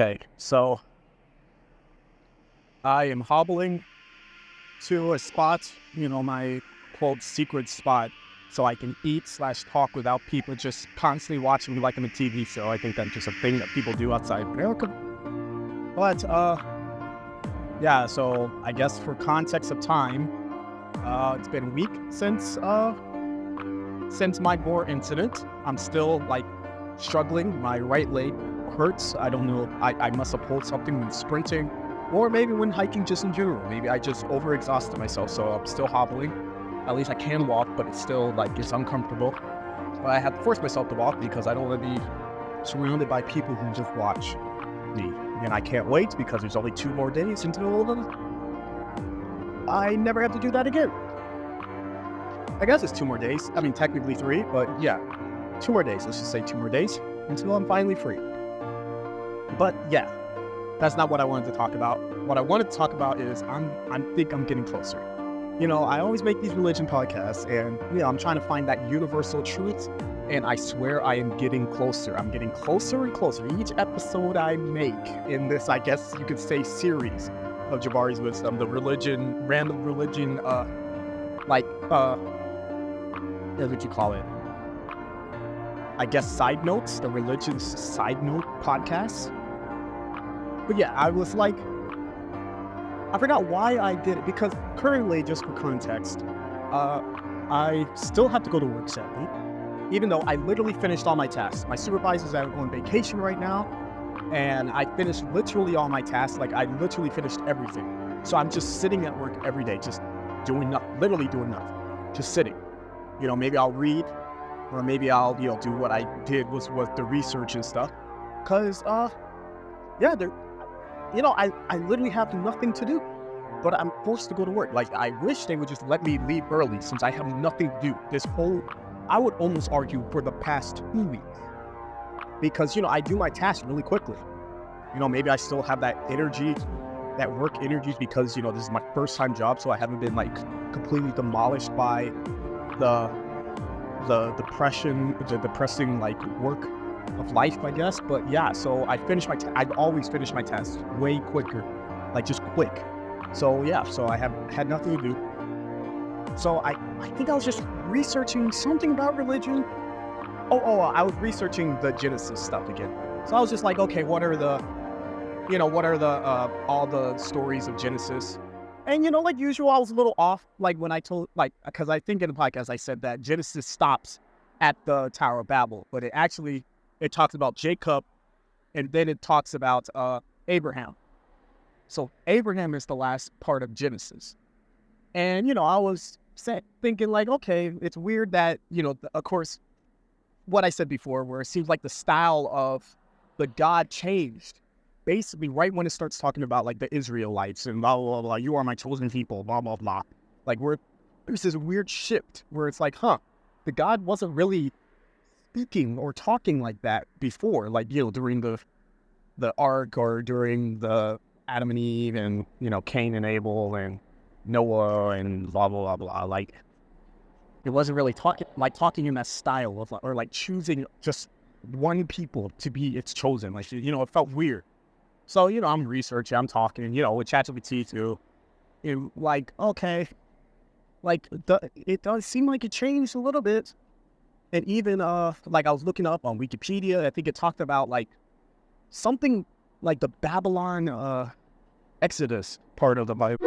Okay, so I am hobbling to a spot, my quote secret spot, so I can eat/talk without people just constantly watching me like I'm a TV show. I think that's just a thing that people do outside America. But yeah. So I guess for context of time, it's been a week since my gore incident. I'm still struggling. My right leg hurts. I don't know. I must have pulled something when sprinting, or maybe when hiking just in general. Maybe I just overexhausted myself, so I'm still hobbling. At least I can walk, but it's still it's uncomfortable. But I have to force myself to walk because I don't want to be surrounded by people who just watch me. And I can't wait because there's only 2 more days until I never have to do that again. I guess it's 2 more days. I mean, technically 3, but yeah, 2 more days. Let's just say 2 more days until I'm finally free. But yeah, that's not what I wanted to talk about. What I wanted to talk about is I think I'm getting closer. I always make these religion podcasts, and I'm trying to find that universal truth, and I swear I am getting closer. I'm getting closer and closer. Each episode I make in this, I guess you could say, series of Jabari's Wisdom, the random religion, what would you call it? I guess side notes, the religious side note podcasts. But yeah, I was I forgot why I did it, because currently, just for context, I still have to go to work sadly, even though I literally finished all my tasks. My supervisor's out on vacation right now, and I finished literally all my tasks. I literally finished everything. So I'm just sitting at work every day, just doing nothing, literally doing nothing, just sitting. Maybe I'll read, or maybe I'll, do what I did was the research and stuff. Cause, yeah, I literally have nothing to do, but I'm forced to go to work. I wish they would just let me leave early since I have nothing to do. I would almost argue for the past 2 weeks, because, I do my tasks really quickly. Maybe I still have that energy, that work energy, because, this is my first time job, so I haven't been completely demolished by the depressing work of life, I guess. But yeah, so I've always finished my tasks way quicker, just quick. So yeah, so I had nothing to do. So I think I was just researching something about religion. I was researching the Genesis stuff again. So I was just okay, what are the all the stories of Genesis? And like usual, I was a little off, when I told, because I think in the podcast I said that Genesis stops at the Tower of Babel, but it talks about Jacob, and then it talks about Abraham. So Abraham is the last part of Genesis. And, I was thinking okay, it's weird that, of course, what I said before, where it seems like the style of the God changed basically right when it starts talking about the Israelites and blah, blah, blah, you are my chosen people, blah, blah, blah. There's this weird shift where it's the God wasn't really speaking or talking like that before, during the ark, or during the Adam and Eve, and Cain and Abel and Noah and blah blah blah blah. It wasn't really talking in that style of or choosing just one people to be its chosen. It felt weird. So I'm researching, I'm talking, with ChatGPT too. Okay, it does seem like it changed a little bit. And even, I was looking up on Wikipedia, I think it talked about, something the Babylon, Exodus part of the Bible.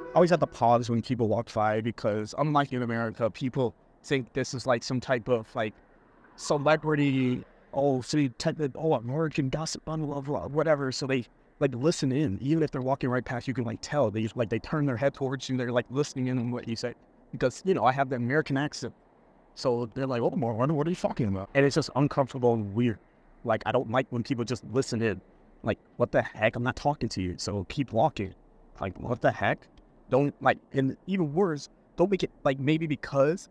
I always have to pause when people walk by, because unlike in America, people think this is some type of, celebrity, American gossip, blah, blah, blah, whatever. So they, listen in. Even if they're walking right past, you can, tell. They they turn their head towards you, and they're, listening in on what you say. Because, I have the American accent. So they're oh, Marwan, what are you talking about? And it's just uncomfortable and weird. I don't like when people just listen in. What the heck? I'm not talking to you, so keep walking. What the heck? Don't, and even worse, don't make it, maybe because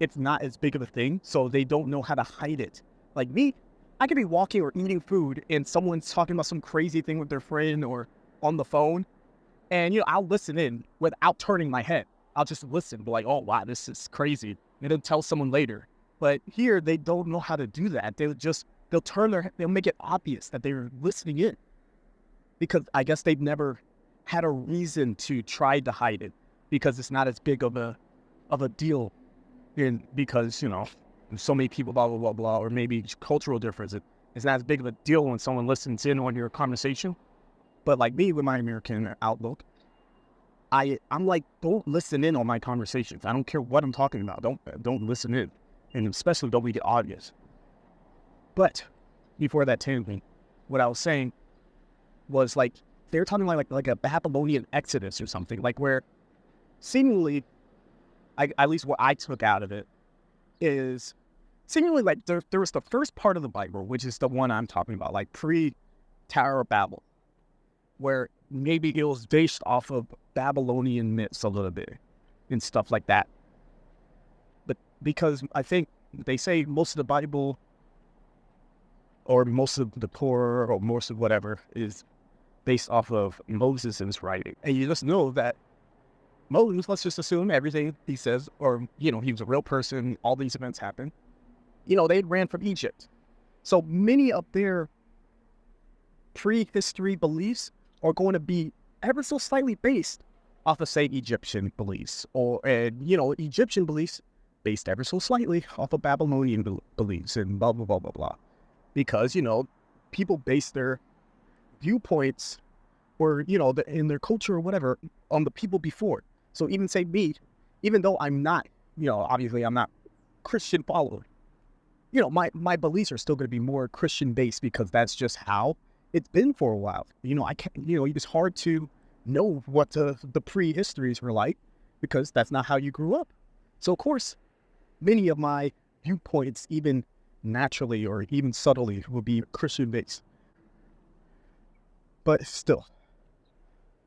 it's not as big of a thing, so they don't know how to hide it. Me, I could be walking or eating food, and someone's talking about some crazy thing with their friend or on the phone, and, I'll listen in without turning my head. I'll just listen, be oh, wow, this is crazy. And then tell someone later. But here, they don't know how to do that. They'll make it obvious that they're listening in, because I guess they've never had a reason to try to hide it, because it's not as big of a deal, because, you know, so many people, blah, blah, blah, blah, or maybe cultural difference. It's not as big of a deal when someone listens in on your conversation. But like me, with my American outlook, I'm like, don't listen in on my conversations. I don't care what I'm talking about. Don't listen in, and especially don't make it obvious. But before that tangent, what I was saying was, like, they're talking like a Babylonian exodus or something, like where seemingly, at least what I took out of it is seemingly like there was the first part of the Bible, which is the one I'm talking about, like pre-Tower of Babel, where maybe it was based off of Babylonian myths a little bit and stuff like that. But because I think they say most of the Bible, or most of the Torah, or most of whatever, is based off of Moses and his writing. And you just know that Moses, let's just assume everything he says, or, you know, he was a real person, all these events happened. You know, they ran from Egypt. So many of their prehistory beliefs are going to be ever so slightly based off of, say, Egyptian beliefs, you know, Egyptian beliefs based ever so slightly off of Babylonian beliefs, and blah, blah, blah, blah, blah. Because, you know, people base their viewpoints, or, you know, in their culture or whatever, on the people before. So even say me, even though I'm not, you know, obviously I'm not Christian follower, you know, my beliefs are still going to be more Christian based, because that's just how it's been for a while. You know, I can't, you know, it's hard to know what the prehistories were like, because that's not how you grew up. So of course, many of my viewpoints, even naturally or even subtly, will be Christian based. But still,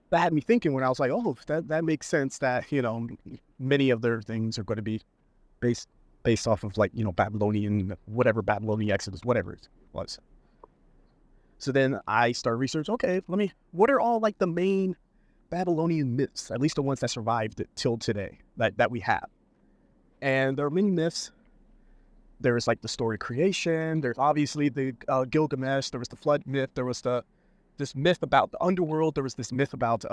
that had me thinking when I was like, oh, that makes sense that, you know, many of their things are going to be based off of, like, you know, Babylonian, whatever, Babylonian Exodus, whatever it was. So then I started researching, okay, what are all, like, the main Babylonian myths, at least the ones that survived till today, that we have. And there are many myths. There's, like, the story of creation. There's obviously the Gilgamesh. There was the flood myth. There was this myth about the underworld. There was this myth about,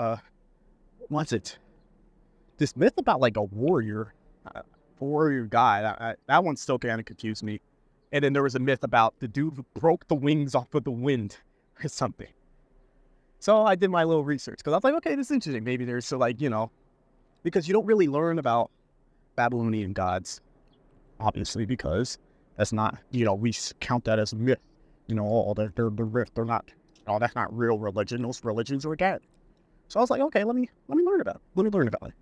this myth about, like, a warrior guy. That one still kind of confused me. And then there was a myth about the dude who broke the wings off of the wind or something. So I did my little research, because I was like, okay, this is interesting. Maybe there's, so, like, you know, because you don't really learn about Babylonian gods, obviously, because that's not, you know, we count that as a myth. You know, oh, they're not, oh, that's not real religion. Those religions are dead. So I was like, okay, let me learn about it. Let me learn about it.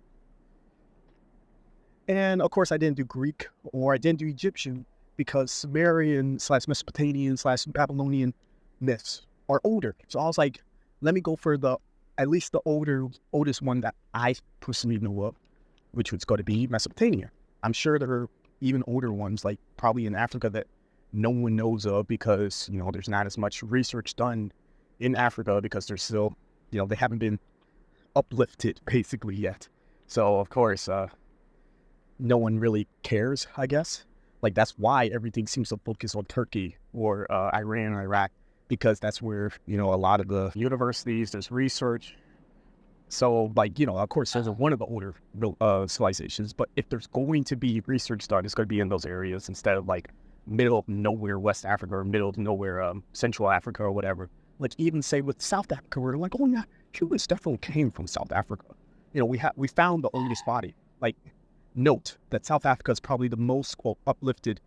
And of course, I didn't do Greek, or I didn't do Egyptian, because Sumerian / Mesopotamian / Babylonian myths are older. So I was like, let me go for at least the oldest one that I personally know of, which was going to be Mesopotamia. I'm sure there are even older ones, like probably in Africa, that no one knows of, because, you know, there's not as much research done in Africa, because they're still, you know, they haven't been uplifted basically yet. So of course, no one really cares, I guess. Like, that's why everything seems to focus on Turkey or Iran or Iraq, because that's where, you know, a lot of the universities, there's research. So, like, you know, of course, those are one of the older civilizations, but if there's going to be research done, it's going to be in those areas instead of, like, middle of nowhere West Africa, or middle of nowhere Central Africa, or whatever. Like, even say with South Africa, we're like, oh yeah, humans definitely came from South Africa. You know, we found the oldest body. Like, note that South Africa is probably the most, quote, uplifted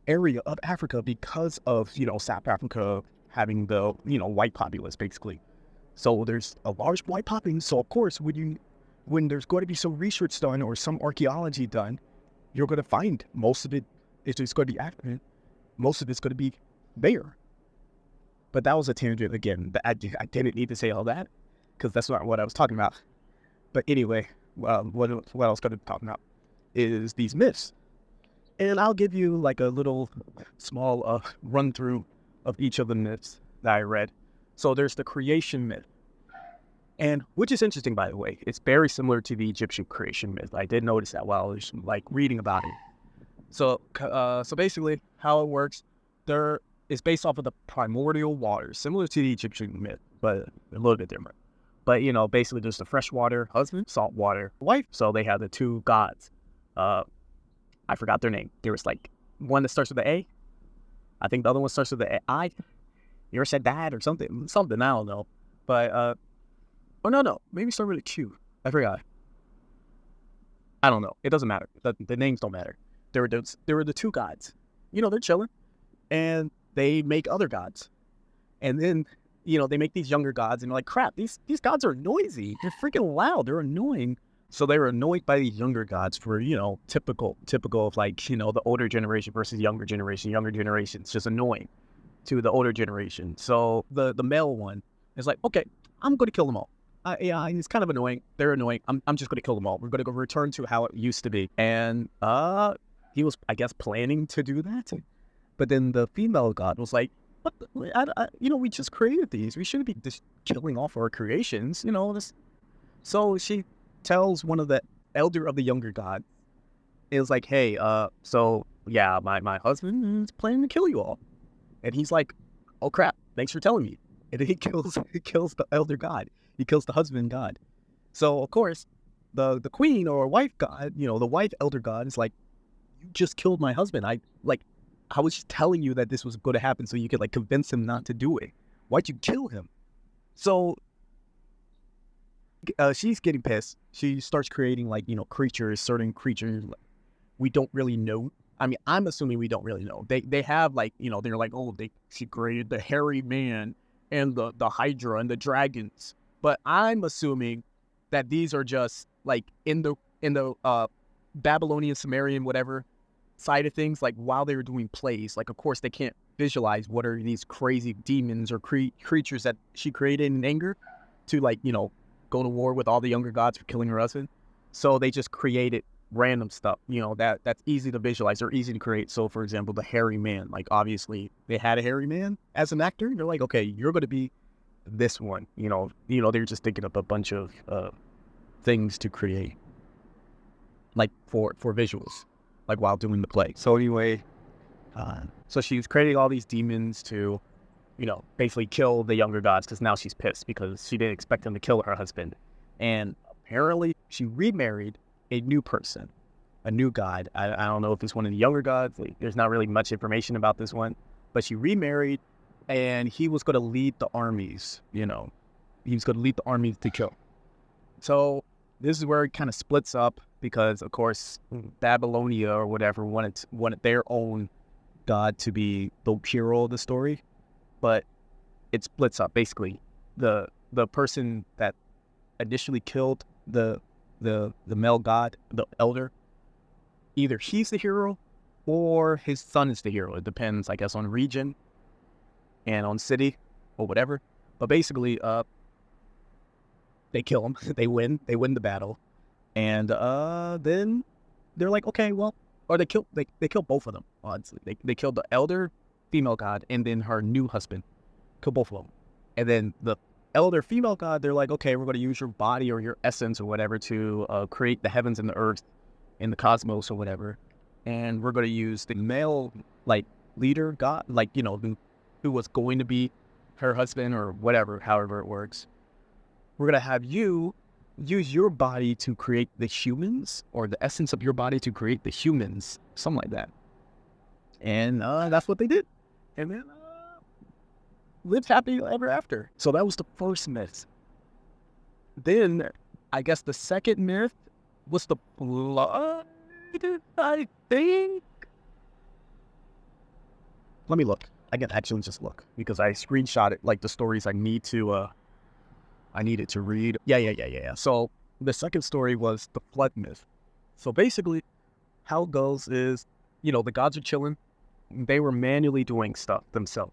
area of Africa, because of, you know, South Africa having the, you know, white populace, basically. So there's a large white population. So of course, when there's going to be some research done or some archaeology done, you're going to find most of it is just going to be African. Most of it's going to be there. But that was a tangent again. I didn't need to say all that, because that's not what I was talking about. But anyway, what I was going to talk about is these myths. And I'll give you like a little small run through of each of the myths that I read. So there's the creation myth, and which is interesting, by the way. It's very similar to the Egyptian creation myth. I did notice that while I was like reading about it. So basically, how it works, there is based off of the primordial waters, similar to the Egyptian myth, but a little bit different. But basically, there's the freshwater husband, saltwater wife. So they have the two gods. I forgot their name. There was like one that starts with the A. I think the other one starts with the I. You ever said that or something? Something, I don't know. But oh no, maybe start with a Q. I forgot. I don't know. It doesn't matter. The names don't matter. There were the two gods. They're chilling, and they make other gods, and then they make these younger gods, and they're like, crap, these gods are noisy. They're freaking loud. They're annoying. So they were annoyed by these younger gods for typical of like the older generation versus younger generation. Younger generation's just annoying to the older generation. So the male one is like, okay, I'm going to kill them all. Yeah, it's kind of annoying. They're annoying. I'm just going to kill them all. We're going to go return to how it used to be. And he was, I guess, planning to do that. But then the female god was like, what? We just created these. We shouldn't be just killing off our creations. This. So she tells one of the elder of the younger god, it was like, hey, so yeah, my husband is planning to kill you all. And he's like, oh crap, thanks for telling me. And then he kills the elder god. He kills the husband god. So of course, the queen or wife god, the wife elder god is like, you just killed my husband. I was just telling you that this was going to happen so you could like convince him not to do it. Why'd you kill him? So she's getting pissed. She starts creating like creatures, certain creatures we don't really know. I mean, I'm assuming we don't really know. They have like they're like, oh, she created the hairy man and the hydra and the dragons. But I'm assuming that these are just like in the Babylonian, Sumerian, whatever side of things. Like while they were doing plays, like of course they can't visualize what are these crazy demons or creatures that she created in anger to like go to war with all the younger gods for killing her husband. So they just created random stuff, that's easy to visualize or easy to create. So for example, the hairy man, like obviously they had a hairy man as an actor. They're like, okay, you're going to be this one. They're just thinking up a bunch of things to create, like for visuals, like while doing the play. So anyway, so she's creating all these demons to basically kill the younger gods, because now she's pissed because she didn't expect them to kill her husband. And apparently she remarried a new person, a new god. I don't know if it's one of the younger gods. Like, there's not really much information about this one, but she remarried, and he was going to lead the armies. He was going to lead the armies to kill. So this is where it kind of splits up, because of course Babylonia or whatever wanted their own god to be the hero of the story, but it splits up. Basically, the person that initially killed the male god, the elder, either he's the hero or his son is the hero. It depends, I guess, on region and on city or whatever. But basically, they kill him. They win the battle, and then they're like, okay, well, or they kill both of them. Honestly, they killed the elder female god and then her new husband. Kill both of them, and then the elder female god, they're like, okay, we're going to use your body or your essence or whatever to create the heavens and the earth and the cosmos or whatever, and we're going to use the male like leader god, like who was going to be her husband or whatever, however it works. We're going to have you use your body to create the humans, or the essence of your body to create the humans, something like that. And that's what they did, and then lived happy ever after. So that was the first myth. Then I guess the second myth was the blood, I think. Let me look. I can actually just look, because I screenshotted like the stories I needed to read. Yeah. So the second story was the flood myth. So basically how it goes is, the gods are chilling. They were manually doing stuff themselves.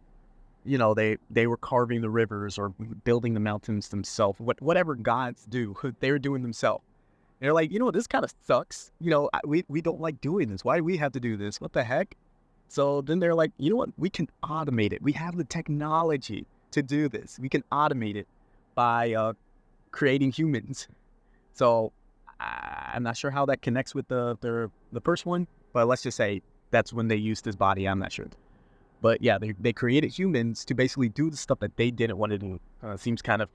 They were carving the rivers or building the mountains themselves. Whatever gods do, they were doing themselves. And they're like, this kind of sucks. We don't like doing this. Why do we have to do this? What the heck? So then they're like, you know what? We can automate it. We have the technology to do this. We can automate it by creating humans. So I'm not sure how that connects with the first one, But let's just say that's when they used his body. I'm not sure. But yeah, they created humans to basically do the stuff that they didn't want to do. Seems kind of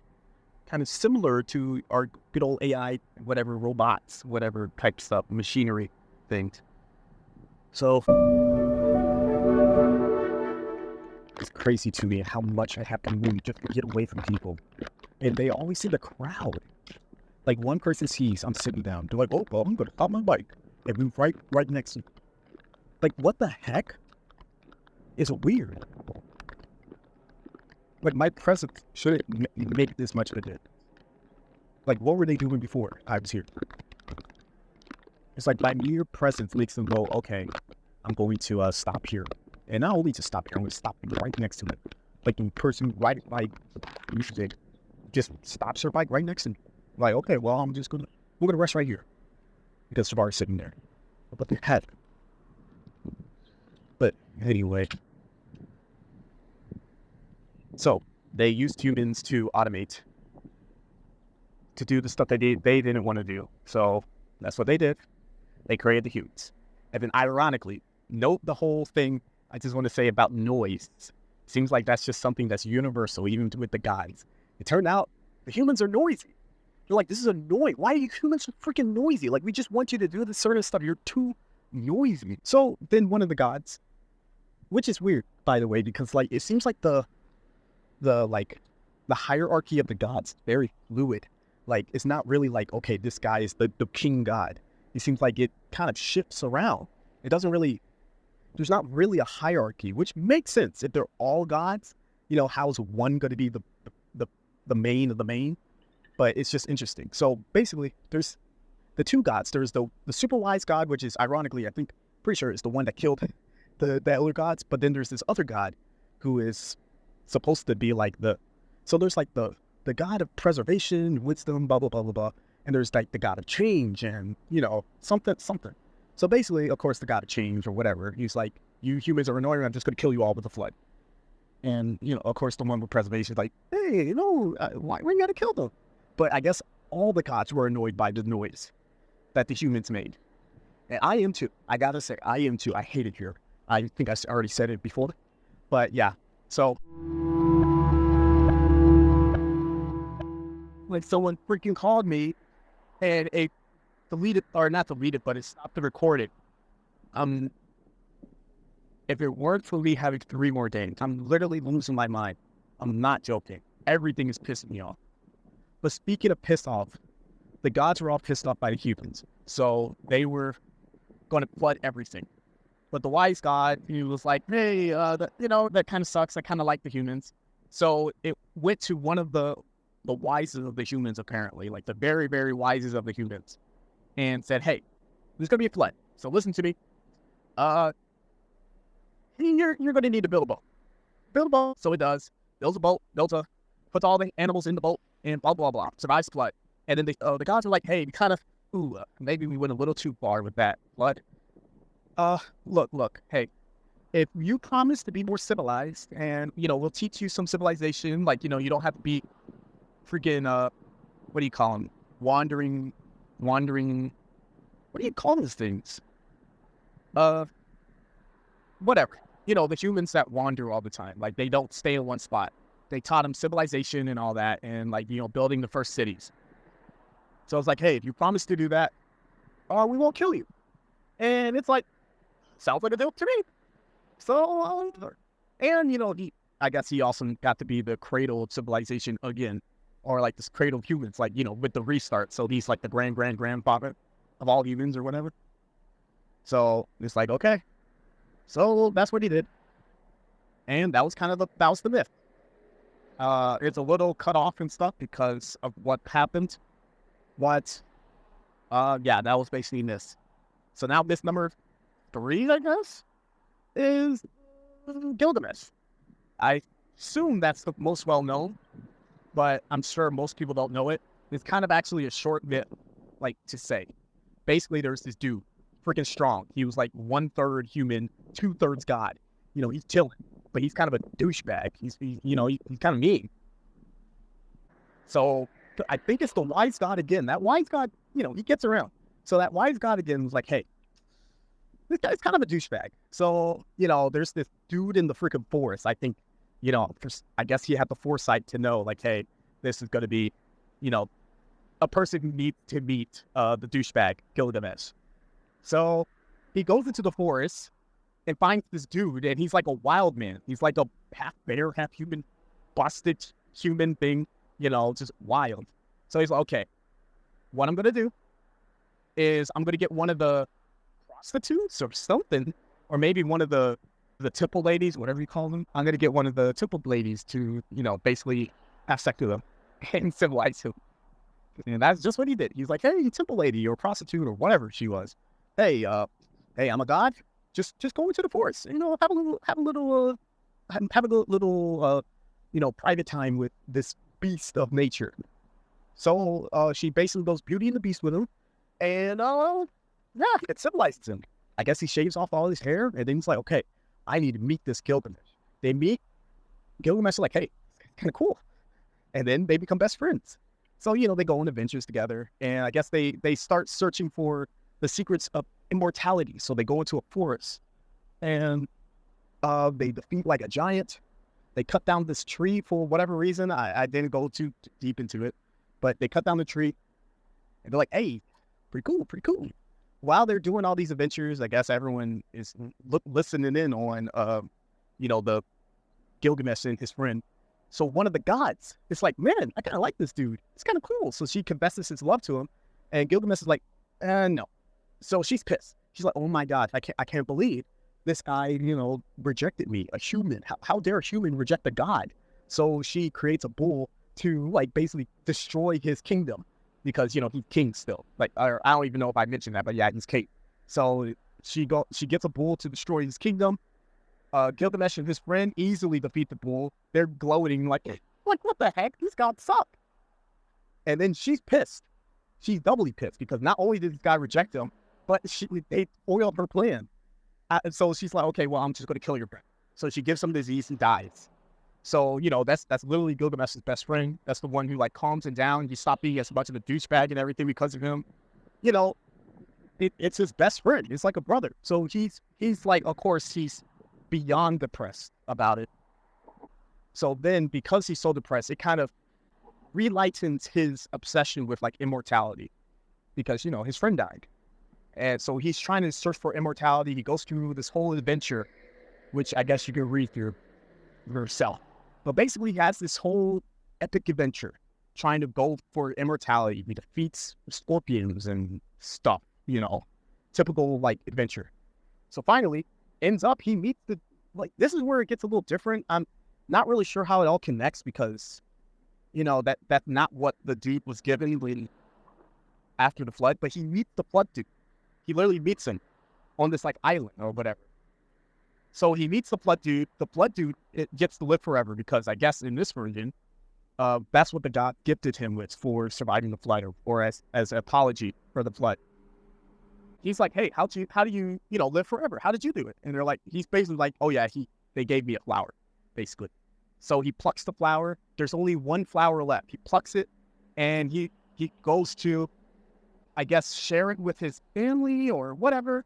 similar to our good old AI, whatever, robots, whatever type stuff, machinery things. So it's crazy to me how much I have to move just to get away from people. And they always see the crowd. Like one person sees I'm sitting down. They're like, oh, well, I'm going to stop my bike and move right next to me. Like, what the heck? It's weird. Like, my presence shouldn't make this much of a difference. Like, what were they doing before I was here? It's like my mere presence makes them go, okay, I'm going to stop here. And not only to stop here, I'm going to stop right next to it. Like, in person, right, like, usually just stops her bike right next to me. Like, okay, well, we're going to rest right here. Because Jabari's sitting there. What the heck? But anyway. So, they used humans to automate, to do the stuff they didn't want to do. So, that's what they did. They created the humans. And then, ironically, note the whole thing I just want to say about noise. Seems like that's just something that's universal, even with the gods. It turned out the humans are noisy. They're like, this is annoying. Why are you humans so freaking noisy? Like, we just want you to do this certain stuff. You're too noisy. So then one of the gods, which is weird, by the way, because like it seems like the hierarchy of the gods very fluid. Like, it's not really like, okay, this guy is the king god. It seems like it kind of shifts around. It doesn't really, there's not really a hierarchy, which makes sense. If they're all gods, you know, how's one going to be the main of the main? But it's just interesting. So basically, there's the two gods. There's the super wise god, which is ironically, I think, pretty sure is the one that killed the elder gods. But then there's this other god who is supposed to be like so there's like the god of preservation, wisdom, blah, blah, blah, blah, blah. And there's like the god of change and, you know, something. So basically, of course, the god of change or whatever, he's like, you humans are annoying, I'm just going to kill you all with a flood. And, you know, of course, the one with preservation is like, hey, you know, why you got to kill them? But I guess all the gods were annoyed by the noise that the humans made. And I am too. I got to say, I am too. I hate it here. I think I already said it before. But yeah, so like someone freaking called me and it deleted, or not deleted, but it stopped the recording. If it weren't for me having 3 more days, I'm literally losing my mind. I'm not joking. Everything is pissing me off. But speaking of pissed off, the gods were all pissed off by the humans. So they were going to flood everything. But the wise god, he was like, hey, you know, that kind of sucks. I kind of like the humans. So it went to one of the wisest of the humans, apparently, like the very, very wisest of the humans, and said, hey, there's going to be a flood. So listen to me. You're going to need to build a boat. Build a boat. So it does. Builds a boat. Puts all the animals in the boat, and blah, blah, blah. Survives the flood. And then the gods are like, hey, we kind of, maybe we went a little too far with that flood. Look, hey, if you promise to be more civilized and, you know, we'll teach you some civilization, like, you know, you don't have to be freaking, what do you call them? Wandering, what do you call those things? Whatever. You know, the humans that wander all the time, like they don't stay in one spot. They taught them civilization and all that, and like, you know, building the first cities. So I was like, hey, if you promise to do that, we won't kill you. And it's like, sounds like a deal to me. So, and you know, I guess he also got to be the cradle of civilization again, or like this cradle of humans, like, you know, with the restart. So he's like the grandfather of all humans or whatever. So it's like, okay. So that's what he did. And that was kind of the myth. It's a little cut off and stuff because of what happened. But, yeah, that was basically this. So now myth number 3, I guess, is Gilgamesh. I assume that's the most well-known, but I'm sure most people don't know it. It's kind of actually a short myth, like, to say. Basically, there's this dude, freaking strong. He was like 1/3 human, 2/3 god. You know, he's chilling, but he's kind of a douchebag. He's kind of mean. So I think it's the wise god again. That wise god, you know, he gets around. So that wise god again was like, hey, this guy's kind of a douchebag. So, there's this dude in the freaking forest. I think, I guess he had the foresight to know, like, hey, this is going to be, a person who needs to meet the douchebag, Gilgamesh. So he goes into the forest and finds this dude, and he's like a wild man. He's like a half bear, half human, busted human thing, just wild. So he's like, okay, what I'm going to do is I'm going to get one of the prostitutes or something, or maybe one of the temple ladies, whatever you call them. I'm going to get one of the temple ladies to, basically have sex with him and civilize him. And that's just what he did. He's like, hey, temple lady or prostitute or whatever she was. Hey, I'm a god. Just go into the forest. Have a little private time with this beast of nature. So she basically goes Beauty and the Beast with him, and it civilizes him. I guess he shaves off all his hair, and then he's like, okay, I need to meet this Gilgamesh. They meet. Gilgamesh is like, hey, it's kind of cool, and then they become best friends. So they go on adventures together, and I guess they start searching for the secrets of immortality. So they go into a forest, and they defeat like a giant. They cut down this tree for whatever reason. I didn't go too deep into it, but they cut down the tree, and they're like, hey, pretty cool. While they're doing all these adventures, I guess everyone is listening in on, the Gilgamesh and his friend. So one of the gods is like, man, I kind of like this dude. It's kind of cool. So she confesses his love to him, and Gilgamesh is like, no. So she's pissed. She's like, oh my God, I can't believe this guy, rejected me, a human. How dare a human reject a god? So she creates a bull to like basically destroy his kingdom because, he's king still. Like, I don't even know if I mentioned that, but yeah, he's king. So she gets a bull to destroy his kingdom. Gilgamesh and his friend easily defeat the bull. They're gloating like what the heck? These gods suck. And then she's pissed. She's doubly pissed because not only did this guy reject him, but they foiled her plan. So she's like, okay, well, I'm just going to kill your friend. So she gives him disease and dies. So, that's literally Gilgamesh's best friend. That's the one who like calms him down. He stopped being as much of a douchebag and everything because of him. It's his best friend. It's like a brother. So he's like, of course, he's beyond depressed about it. So then because he's so depressed, it kind of relightens his obsession with like immortality because, his friend died. And so he's trying to search for immortality. He goes through this whole adventure, which I guess you can read through yourself. But basically he has this whole epic adventure trying to go for immortality. He defeats scorpions and stuff, typical like adventure. So finally, ends up he meets this is where it gets a little different. I'm not really sure how it all connects because, that's not what the dude was given after the flood, but he meets the flood dude. He literally meets him on this like island or whatever. So he meets the flood dude. The flood dude gets to live forever because I guess in this version, that's what the god gifted him with for surviving the flood or as an apology for the flood. He's like, hey, how do you live forever? How did you do it? And they're like, he's basically like, oh yeah, they gave me a flower, basically. So he plucks the flower. There's only one flower left. He plucks it, and he goes to, I guess, share it with his family or whatever.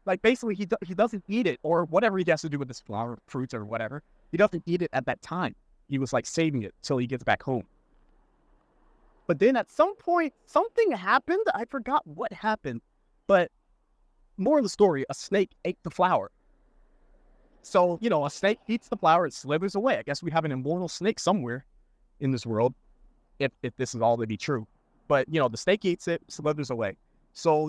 Like basically, he doesn't eat it or whatever he has to do with this flower, fruits or whatever. He doesn't eat it at that time. He was like saving it till he gets back home. But then at some point, something happened. I forgot what happened, but more of the story, a snake ate the flower. So, a snake eats the flower, it slithers away. I guess we have an immortal snake somewhere in this world, if this is all to be true. But, the snake eats it, slithers away. So,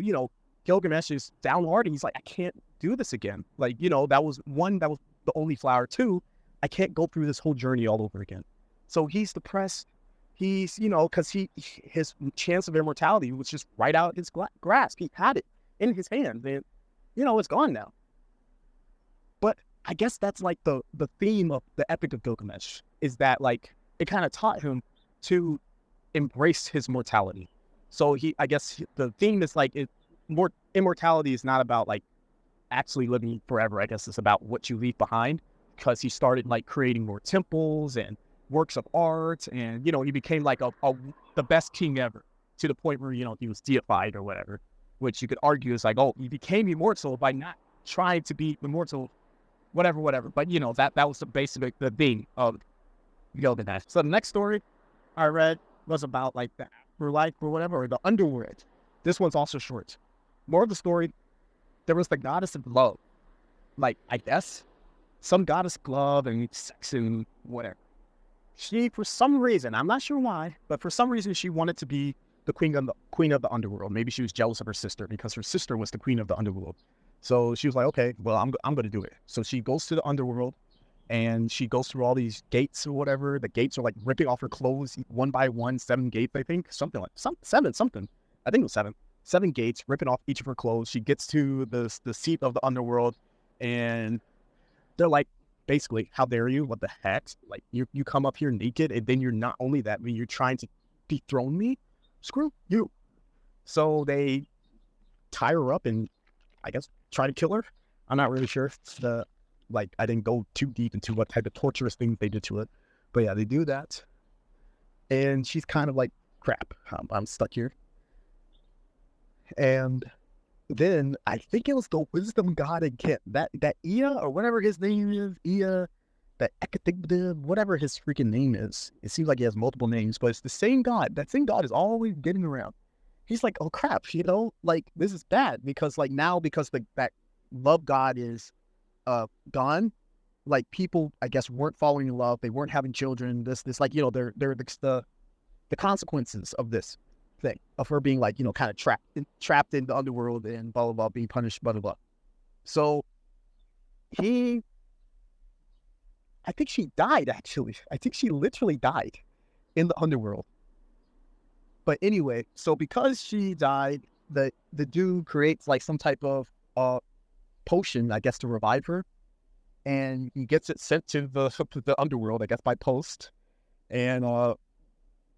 Gilgamesh is downhearted. He's like, I can't do this again. Like, that was the only flower. Two, I can't go through this whole journey all over again. So he's depressed. He's, because his chance of immortality was just right out his grasp. He had it in his hand, and, it's gone now. But I guess that's like the theme of the Epic of Gilgamesh is that like it kind of taught him to embrace his mortality. So I guess the theme is like immortality is not about like actually living forever. I guess it's about what you leave behind, because he started like creating more temples and works of art, and he became like the best king ever, to the point where he was deified or whatever, which you could argue is like, oh, he became immortal by not trying to be immortal, whatever. But that was the basic the theme of Gilgamesh. So the next story I read was about like the afterlife or whatever, or the underworld. This one's also short. More of the story, there was the goddess of love. Like, I guess, some goddess of love and sex and whatever. She, for some reason, I'm not sure why, but for some reason she wanted to be the queen of the underworld. Maybe she was jealous of her sister because her sister was the queen of the underworld. So she was like, okay, well, I'm going to do it. So she goes to the underworld and she goes through all these gates or whatever. The gates are like ripping off her clothes one by one, 7 gates, I think, something like seven. I think it was 7. 7 gates, ripping off each of her clothes. She gets to the seat of the underworld, and they're like, basically, how dare you? What the heck? Like, you come up here naked, and then you're not only that, but you're trying to dethrone me? Screw you. So they tie her up and, I guess, try to kill her. I'm not really sure. I didn't go too deep into what type of torturous things they did to it. But yeah, they do that. And she's kind of like, crap, I'm stuck here. And then I think it was the wisdom god again. That Ea, or whatever his name is, Ea, that Ekatig, whatever his freaking name is. It seems like he has multiple names, but it's the same god. That same god is always getting around. He's like, oh crap, like this is bad because like now because that love god is gone, like people I guess weren't falling in love, they weren't having children. This like they're the consequences of this thing of her being like kind of trapped in the underworld and blah blah blah, being punished, blah blah blah. So I think she died actually. I think she literally died in the underworld. But anyway, so because she died, the dude creates like some type of potion, I guess, to revive her, and he gets it sent to the underworld, I guess, by post, and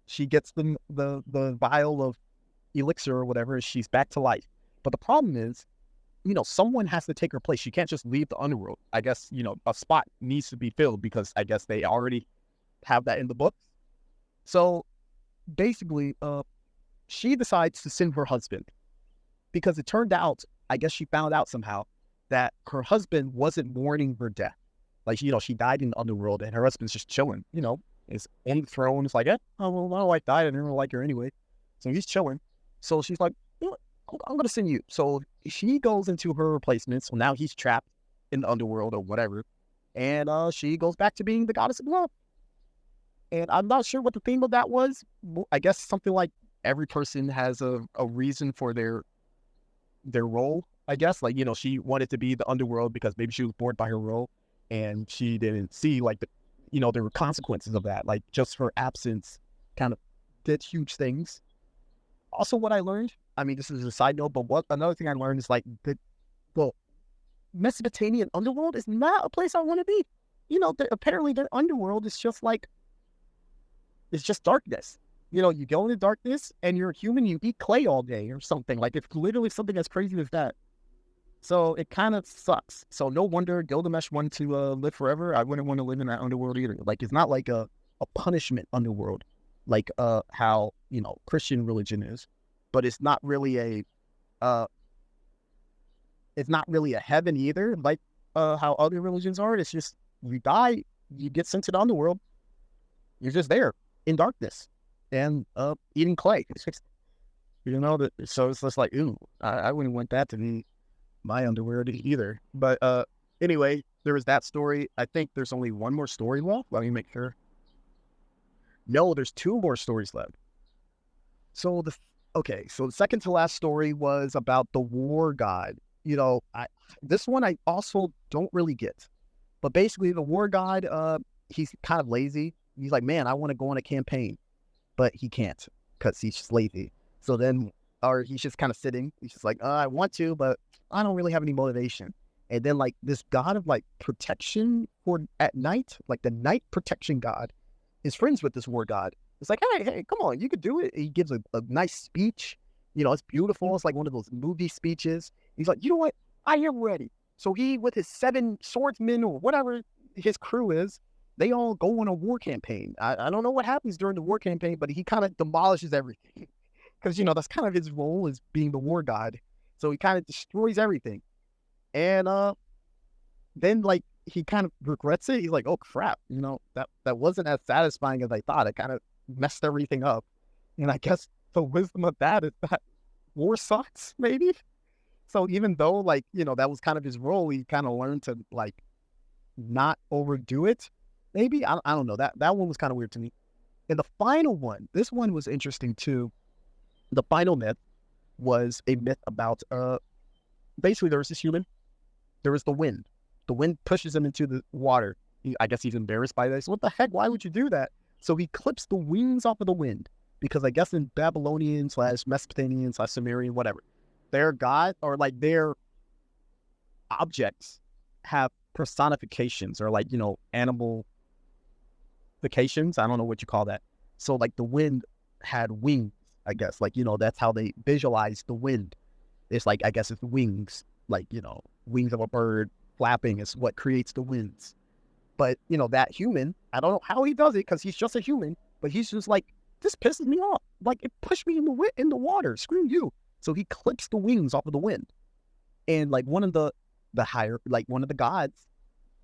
she gets the vial of elixir or whatever. She's back to life. But the problem is, someone has to take her place. She can't just leave the underworld. I guess, a spot needs to be filled because I guess they already have that in the books. So basically, she decides to send her husband because it turned out, I guess she found out somehow that her husband wasn't mourning her death. Like, she died in the underworld and her husband's just chilling, is on the throne. It's like, oh, well, my wife died. I didn't really like her anyway. So he's chilling. So she's like, I'm going to send you. So she goes into her replacement. So now he's trapped in the underworld or whatever. And she goes back to being the goddess of love. And I'm not sure what the theme of that was. I guess something like every person has a reason for their role, I guess. Like, she wanted to be the underworld because maybe she was bored by her role. And she didn't see like there were consequences of that. Like just her absence kind of did huge things. Also, what I learned, I mean, this is a side note, but another thing I learned is like Mesopotamian underworld is not a place I want to be. Apparently their underworld is just like, it's just darkness. You go into darkness and you're a human, you eat clay all day or something. Like it's literally something as crazy as that. So it kind of sucks. So no wonder Gilgamesh wanted to live forever. I wouldn't want to live in that underworld either. Like it's not like a punishment underworld, like how Christian religion is, but it's not really a heaven either, like how other religions are. It's just you die, you get sent to the underworld, you're just there in darkness and eating clay. So it's just like, ooh, I wouldn't want that to be my underwear either. But anyway, there was that story. I think there's only one more story left. Let me make sure. No, there's 2 more stories left. So the second to last story was about the war god. This one I also don't really get. But basically the war god, he's kind of lazy. He's like, man, I want to go on a campaign. But he can't because he's just lazy. So then, or he's just kind of sitting. He's just like, I want to, but I don't really have any motivation. And then like this god of like protection for at night, like the night protection god, is friends with this war god. It's like, hey, come on, you could do it. He gives a nice speech. It's beautiful. It's like one of those movie speeches. He's like, you know what? I am ready. So he, with his 7 swordsmen or whatever his crew is, they all go on a war campaign. I don't know what happens during the war campaign, but he kind of demolishes everything. Because, that's kind of his role as being the war god. So he kind of destroys everything. And then like he kind of regrets it. He's like, oh crap, that wasn't as satisfying as I thought. It kind of messed everything up. And I guess the wisdom of that is that war sucks, maybe. So even though like, that was kind of his role, he kind of learned to like not overdo it. Maybe. I don't know. That one was kind of weird to me. And the final one, this one was interesting too. The final myth was a myth about basically there was this human, there was the wind. The wind pushes him into the water. I guess he's embarrassed by this. What the heck? Why would you do that? So he clips the wings off of the wind because I guess in Babylonian / Mesopotamian / Sumerian, whatever, their god or like their objects have personifications or like, animal vacations. I don't know what you call that. So like the wind had wings, I guess, like, that's how they visualize the wind. It's like, I guess it's wings, like, wings of a bird flapping is what creates the winds. But, that human, I don't know how he does it because he's just a human, but he's just like, this pisses me off. Like it pushed me in the water. Screw you. So he clips the wings off of the wind. And like one of the one of the gods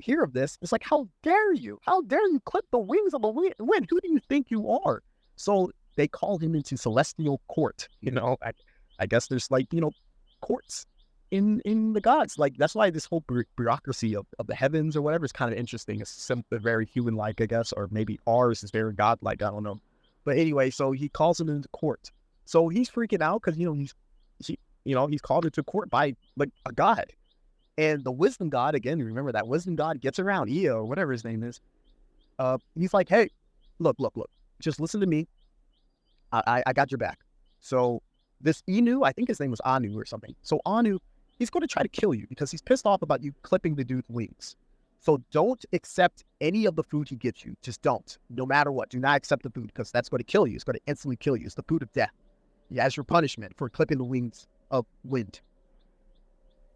hear of this. It's like, how dare you? How dare you clip the wings of the wind? Who do you think you are? So they call him into celestial court. I guess there's like, courts in the gods. Like that's why this whole bureaucracy of the heavens or whatever is kind of interesting. It's very human-like, I guess, or maybe ours is very godlike. I don't know. But anyway, so he calls him into court. So he's freaking out because he's called into court by like a god. And the wisdom god, again, remember that wisdom god gets around, Ea or whatever his name is. He's like, hey, look, just listen to me. I got your back. So this Enu, I think his name was Anu or something. So Anu, he's going to try to kill you because he's pissed off about you clipping the dude's wings. So don't accept any of the food he gives you. Just don't. No matter what. Do not accept the food because that's going to kill you. It's going to instantly kill you. It's the food of death. Yeah, as your punishment for clipping the wings of wind.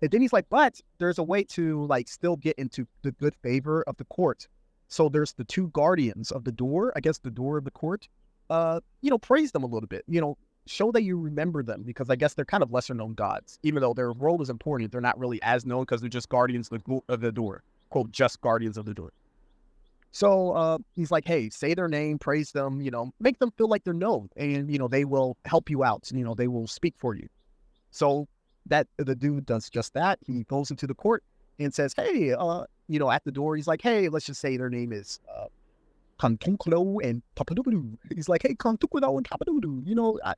And then he's like, but there's a way to like still get into the good favor of the court. So there's the two guardians of the door, I guess the door of the court. Praise them a little bit, show that you remember them because I guess they're kind of lesser known gods. Even though their role is important, they're not really as known because they're just guardians of the door. Quote, just guardians of the door. So he's like, hey, say their name, praise them, make them feel like they're known and, they will help you out. They will speak for you. So that the dude does just that. He goes into the court and says, hey, at the door, he's like, hey, let's just say their name is Kantunklo and Papadoodoo. He's like, hey, Kantunklo and Papadoodoo,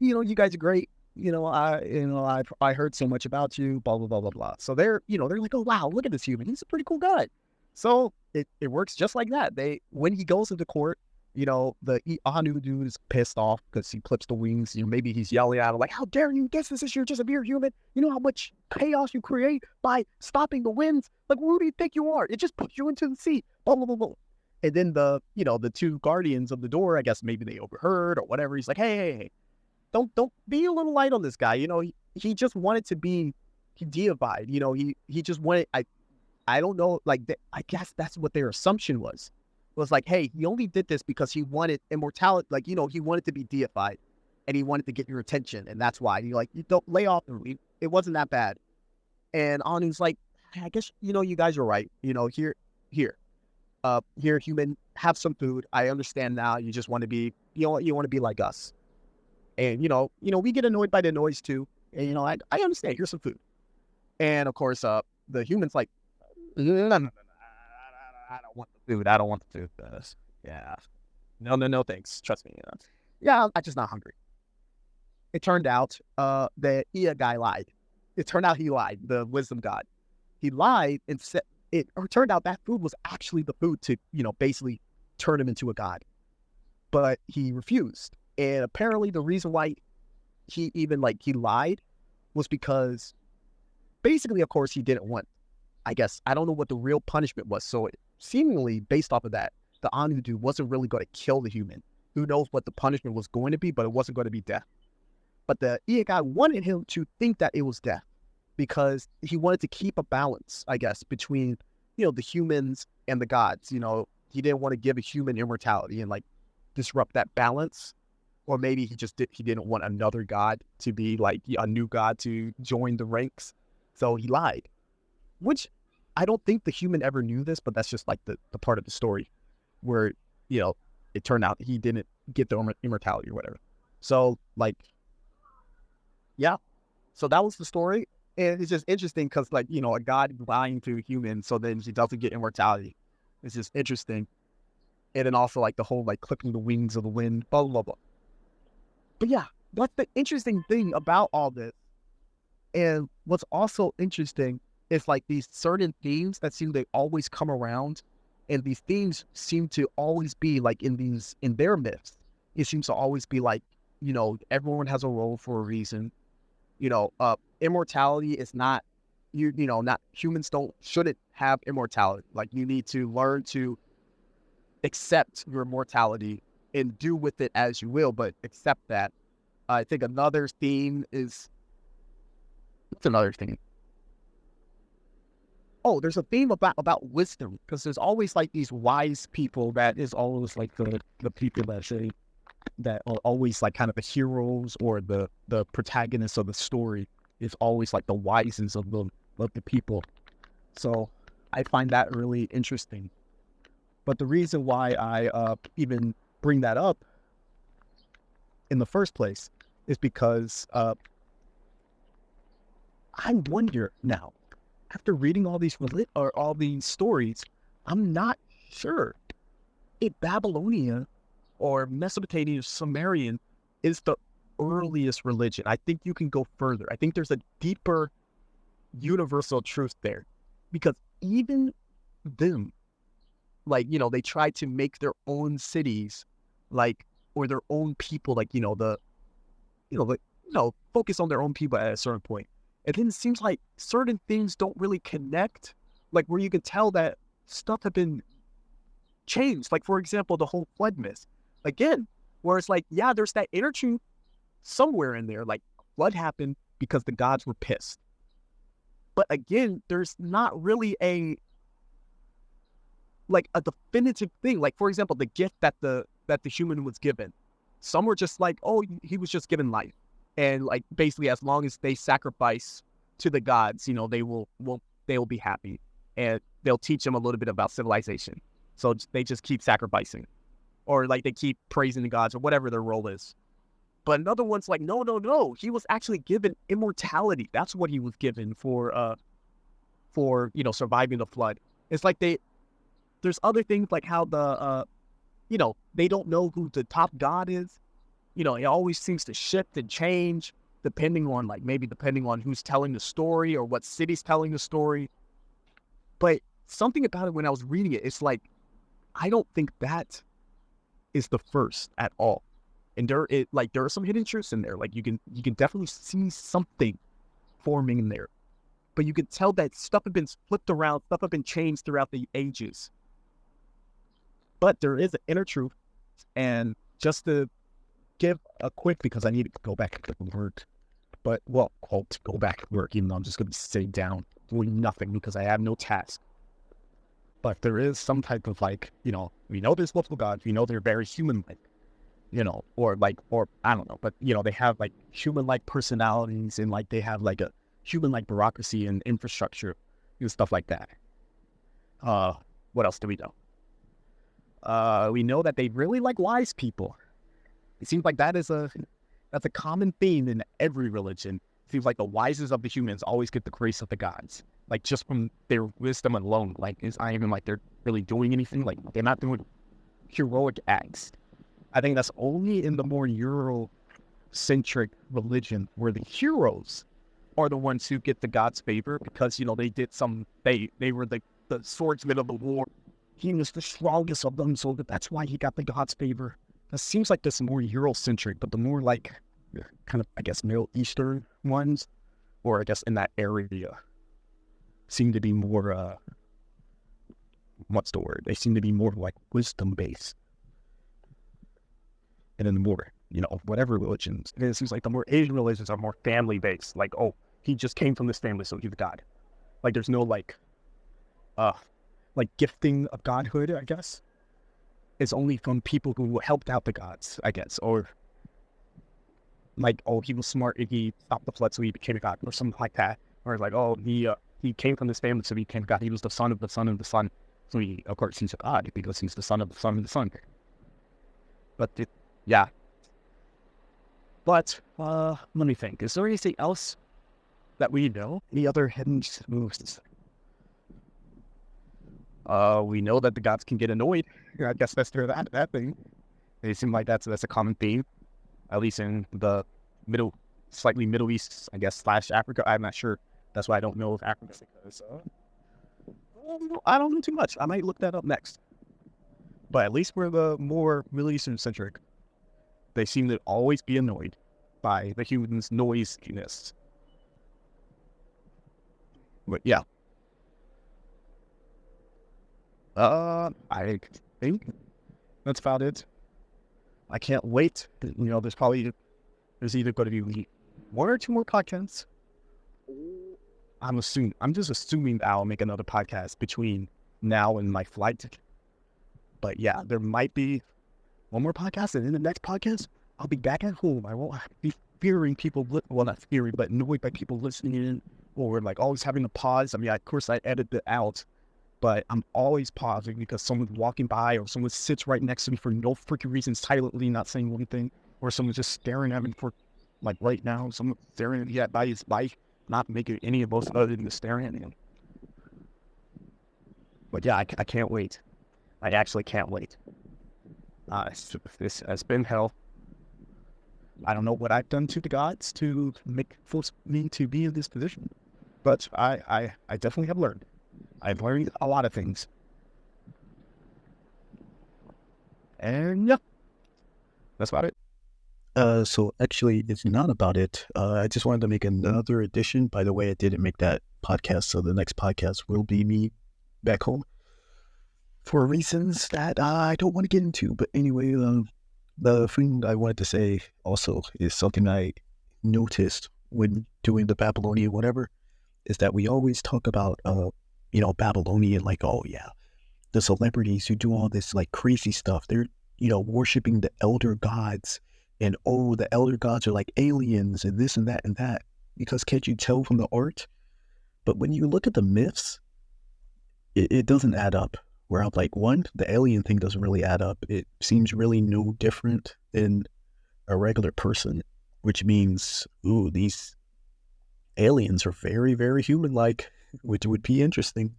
you guys are great. I heard so much about you, blah, blah, blah, blah, blah. So they're like, oh, wow, look at this human. He's a pretty cool guy. So it works just like that. When he goes into court, the Anu dude is pissed off because he clips the wings. Maybe he's yelling at him like, how dare you? Guess this is just a mere human. You know how much chaos you create by stopping the winds? Like, who do you think you are? It just puts you into the sea. Blah, blah, blah, blah. And then the two guardians of the door, I guess maybe they overheard or whatever. He's like, hey, don't be a little light on this guy. He just wanted to be deified. He just wanted, I don't know, like, I guess that's what their assumption was like, hey, he only did this because he wanted immortality. Like, he wanted to be deified and he wanted to get your attention. And that's why you don't lay off the weed. It wasn't that bad. And Anu's like, I guess, you guys are right. Here, human, have some food. I understand now. You just want to be, you want to be like us. And, we get annoyed by the noise too. And, I understand. Here's some food. And of course, the human's like, no, I don't want the food. I don't want the food. Yeah. No, thanks. Trust me. Yeah, I'm just not hungry. It turned out the Ea guy lied. It turned out he lied, the wisdom god. He lied and said, it turned out that food was actually the food to, basically turn him into a god. But he refused. And apparently the reason why he even, he lied was because basically, of course, he didn't want, I guess, I don't know what the real punishment was. So seemingly based off of that, the Anu dude wasn't really going to kill the human. Who knows what the punishment was going to be, but it wasn't going to be death. But the Ea guy wanted him to think that it was death because he wanted to keep a balance, I guess, between, the humans and the gods. He didn't want to give a human immortality and disrupt that balance. Or maybe he didn't want another god to be a new god to join the ranks. So he lied, which I don't think the human ever knew this, but that's just like the part of the story where, it turned out he didn't get the immortality or whatever. So like, yeah. So that was the story. And it's just interesting because a God lying to a human, so then he doesn't get immortality. It's just interesting. And then also like the whole like clipping the wings of the wind, blah, blah, blah. But yeah, what's the interesting thing about all this? And what's also interesting is like these certain themes that seem to always come around. And these themes seem to always be like in their myths. It seems to always be like, everyone has a role for a reason. Immortality is not, not humans shouldn't have immortality. Like you need to learn to accept your mortality and do with it as you will, but accept that. I think another theme is, what's another thing? Oh, there's a theme about wisdom, because there's always like these wise people that is always like the people that say that are always like kind of the heroes or the protagonists of the story is always like the wisest of the people. So I find that really interesting. But the reason why I even bring that up in the first place is because I wonder now, after reading all these stories, I'm not sure if Babylonian or Mesopotamian Sumerian is the earliest religion. I think you can go further. I think there's a deeper universal truth there, because even them, like, they tried to make their own cities, like, or their own people, like, focus on their own people at a certain point. And then it seems like certain things don't really connect, like where you can tell that stuff had been changed. Like, for example, the whole flood myth. Again, where it's like, yeah, there's that inner truth somewhere in there. Like, flood happened because the gods were pissed. But again, there's not really a definitive thing. Like, for example, the gift that the human was given. Some were just like, oh, he was just given life. And like, basically, as long as they sacrifice to the gods, they will be happy. And they'll teach them a little bit about civilization. So they just keep sacrificing. Or like they keep praising the gods or whatever their role is. But another one's like, no. He was actually given immortality. That's what he was given for surviving the flood. It's like there's other things like how they don't know who the top god is. It always seems to shift and change depending on who's telling the story or what city's telling the story. But something about it when I was reading it, it's like, I don't think that is the first at all. And there are some hidden truths in there. Like you can definitely see something forming in there. But you can tell that stuff had been flipped around, stuff had been changed throughout the ages. But there is an inner truth. And just to give a quick, because I need to go back to work. But, quote, go back to work, even though I'm just going to be sitting down doing nothing because I have no task. But there is some type of we know there's multiple gods. We know they're very human-like, or I don't know. But, they have like human-like personalities and like they have like a human-like bureaucracy and infrastructure and stuff like that. What else do we know? We know that they really like wise people. It seems like that's a common theme in every religion. It seems like the wisest of the humans always get the grace of the gods. Like just from their wisdom alone. Like it's not even like they're really doing anything. Like they're not doing heroic acts. I think that's only in the more Euro-centric religion where the heroes are the ones who get the god's favor because, they did they were the swordsmen of the war. He was the strongest of them, so that's why he got the god's favor. That seems like this more Eurocentric, but the more like kind of, I guess, Middle Eastern ones, or I guess in that area, seem to be more, what's the word? They seem to be more like wisdom-based. And then the more, whatever religions, it seems like the more Asian religions are more family-based. Like, oh, he just came from this family, so he's God. Like, there's no like gifting of godhood, I guess. It's only from people who helped out the gods, I guess, or like, oh, he was smart and he stopped the flood, so he became a god, or something like that, Or it's like, oh, he came from this family, so he came God. He was the son of the son of the son. So he, of course, he's a God because he's the son of the son of the son. But yeah. But let me think. Is there anything else that we know? Any other hidden moves? We know that the gods can get annoyed. I guess that's that thing. It seems like that's a common theme, at least in the slightly Middle East, I guess, / Africa. I'm not sure. That's why I don't know if Africa, because I don't know too much. I might look that up next. But at least we're the more Middle Eastern centric. They seem to always be annoyed by the humans' noisiness. But yeah. I think that's about it. I can't wait. There's either going to be 1 or 2 more podcasts. I'm just assuming that I'll make another podcast between now and my flight. But yeah, there might be 1 more podcast, and in the next podcast, I'll be back at home. I won't be fearing people, well, not fearing, but annoyed by people listening in, or like always having to pause. I mean, of course, I edit it out, but I'm always pausing because someone's walking by, or someone sits right next to me for no freaking reason, silently not saying one thing, or someone's just staring at me for, like right now, someone staring at me by his bike, not making any emotion other than staring at him. But yeah, I can't wait. I actually can't wait. This has been hell. I don't know what I've done to the gods to force me to be in this position, but I definitely have learned. I've learned a lot of things. And yeah, that's about it. So actually, it's not about it. I just wanted to make another addition. By the way, I didn't make that podcast, so the next podcast will be me back home for reasons that I don't want to get into. But anyway, the thing I wanted to say also is something I noticed when doing the Babylonian whatever, is that we always talk about, Babylonian, like, oh yeah, the celebrities who do all this like crazy stuff. They're, worshiping the elder gods. And, oh, the elder gods are like aliens and this and that and that. Because can't you tell from the art? But when you look at the myths, it doesn't add up. Where I'm like, one, the alien thing doesn't really add up. It seems really no different than a regular person, which means, ooh, these aliens are very, very human-like, which would be interesting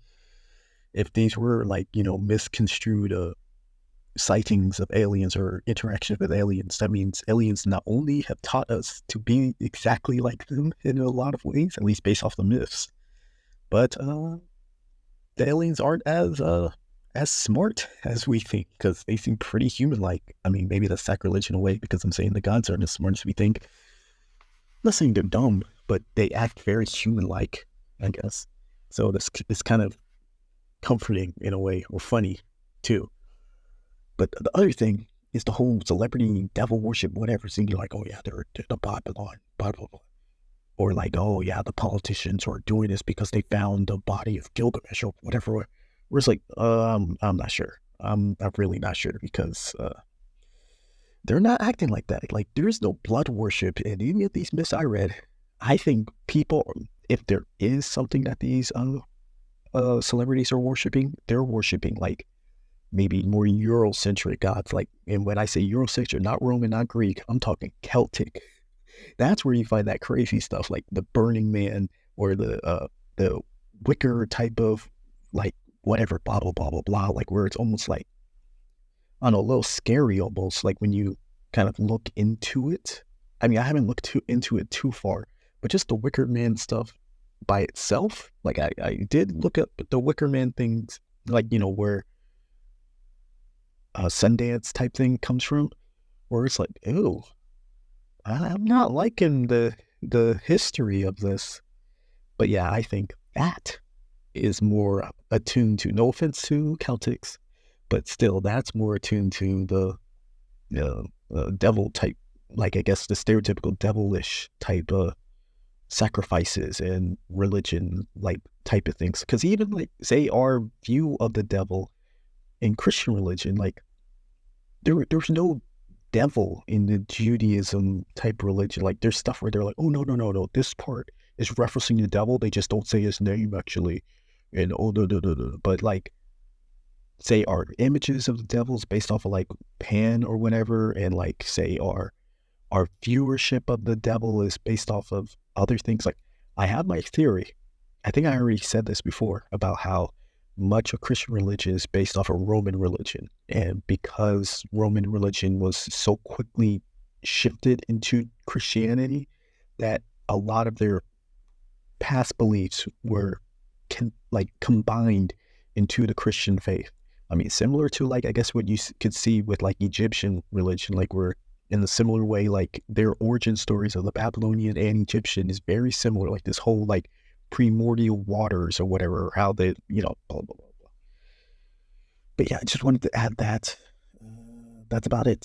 if these were like, misconstrued sightings of aliens or interactions with aliens. That means aliens not only have taught us to be exactly like them in a lot of ways, at least based off the myths, but the aliens aren't as smart as we think, because they seem pretty human-like. I mean, maybe that's sacrilege in a way, because I'm saying the gods aren't as smart as we think. I'm not saying they're dumb, but they act very human-like, I guess. So this is kind of comforting in a way, or funny too. But the other thing is the whole celebrity devil worship, whatever. So you're like, oh yeah, they're the Babylon, blah, blah, blah. Or like, oh yeah, the politicians are doing this because they found the body of Gilgamesh or whatever. Where it's like, I'm not sure. I'm really not sure, because they're not acting like that. Like, there's no blood worship in any of these myths I read. I think people, if there is something that these celebrities are worshiping, they're worshiping like maybe more Eurocentric gods. Like, and when I say Eurocentric, not Roman, not Greek, I'm talking Celtic. That's where you find that crazy stuff, like the Burning Man or the Wicker type of like whatever, blah blah blah blah blah. Like where it's almost like, I don't know, a little scary almost. Like when you kind of look into it. I mean, I haven't looked into it too far, but just the Wicker Man stuff by itself. Like I did look up the Wicker Man things, like where Sundance type thing comes from, where it's like, ew, I'm not liking the history of this. But yeah, I think that is more attuned to, no offense to Celtics, but still that's more attuned to the devil type, like I guess the stereotypical devilish type sacrifices and religion like type of things. Because even like say our view of the devil in Christian religion, like there's no devil in the Judaism type religion. Like there's stuff where they're like, oh no, this part is referencing the devil. They just don't say his name actually, and but like say our images of the devils based off of like Pan or whatever, and like say our viewership of the devil is based off of other things. Like I have my theory. I think I already said this before about how much of Christian religion is based off of Roman religion. And because Roman religion was so quickly shifted into Christianity, that a lot of their past beliefs were combined into the Christian faith. I mean, similar to like, I guess what you could see with like Egyptian religion, like we're in a similar way, like their origin stories of the Babylonian and Egyptian is very similar, like this whole like primordial waters or whatever, or how they, blah, blah, blah, blah. But yeah, I just wanted to add that. That's about it.